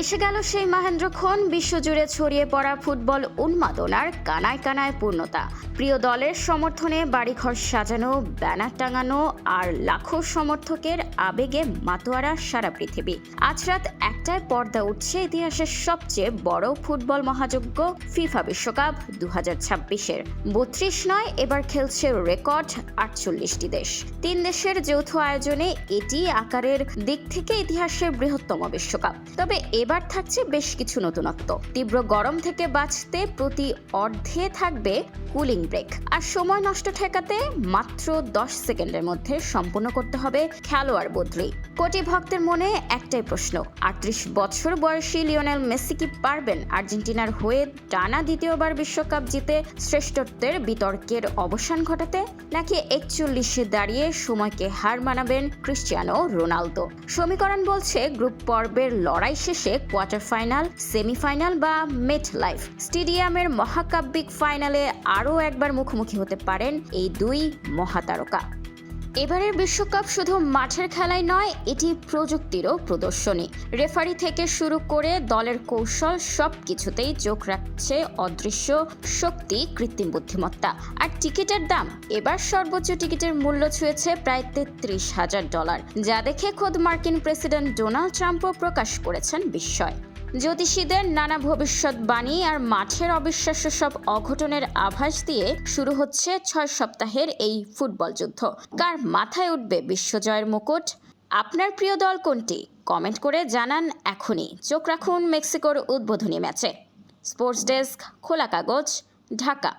এসে গেল সেই মহেন্দ্রক্ষণ, বিশ্বজুড়ে ছড়িয়ে পড়া ফুটবল উন্মাদনার কানায় কানায় পূর্ণতা। প্রিয় দলের সমর্থনে বাড়িঘর সাজানো, ব্যানার টাঙানো আর লাখো সমর্থকের আবেগে মাতোয়ারা সারা পৃথিবী। আজ রাত 1টায় পর্দা উঠছে ইতিহাসের সবচেয়ে বড় ফুটবল মহাযজ্ঞ ফিফা বিশ্বকাপ 2026-এর। 32 নয়, এবার খেলছে রেকর্ড 48টি দেশ। 3 দেশের যৌথ আয়োজনে এটি আকারের দিক থেকে ইতিহাসের বৃহত্তম বিশ্বকাপ। তবে এবার থাকছে বেশ কিছু নতুনত্ব। তীব্র গরম থেকে বাঁচতে প্রতি অর্ধে থাকবে কুলিং ব্রেক, আর সময় নষ্ট ঠেকাতে মাত্র 10 সেকেন্ডের মধ্যে সম্পূর্ণ করতে হবে খেলোয়াড় বদলি। কোটি ভক্তের মনে একটাই প্রশ্ন, 38 বছর বয়সী লিওনেল মেসি কি পারবেন আর্জেন্টিনার হয়ে টানা দ্বিতীয়বার বিশ্বকাপ জিতে শ্রেষ্ঠত্বের বিতর্কের অবসান ঘটাতে, নাকি 41-এ দাঁড়িয়ে সময়কে হার মানাবেন ক্রিশ্চিয়ানো রোনালদো? সমীকরণ বলছে গ্রুপ পর্বের লড়াই শেষে কোয়ার্টার ফাইনাল, সেমিফাইনাল বা মেট লাইফ স্টেডিয়ামের মহাকাব্যিক ফাইনালে আরও একবার মুখোমুখি হতে পারেন এই দুই মহাতারকা। এবারের বিশ্বকাপ শুধু মাঠের খেলাই নয়, এটি প্রযুক্তিরও প্রদর্শনী। রেফারি থেকে শুরু করে দলের কৌশল সবকিছুতেই চোখ রাখছে অদৃশ্য শক্তি, কৃত্রিম বুদ্ধিমত্তা। আর টিকিটের দাম, এবার সর্বোচ্চ টিকিটের মূল্য ছুঁয়েছে প্রায় $33,000, যা দেখে খোদ মার্কিন প্রেসিডেন্ট ডোনাল্ড ট্রাম্পও প্রকাশ করেছেন বিস্ময়। জ্যোতিষীদের নানা ভবিষ্যৎবাণী আর মাঠের অবিশ্বাস্য সব অঘটনের আভাস দিয়ে শুরু হচ্ছে 6 সপ্তাহের এই ফুটবল যুদ্ধ। কার মাথায় উঠবে বিশ্বজয়ের মুকুট? আপনার প্রিয় দল কোনটি? কমেন্ট করে জানান এখনই। চোখ রাখুন মেক্সিকোর উদ্বোধনী ম্যাচে। স্পোর্টস ডেস্ক, খোলা কাগজ, ঢাকা।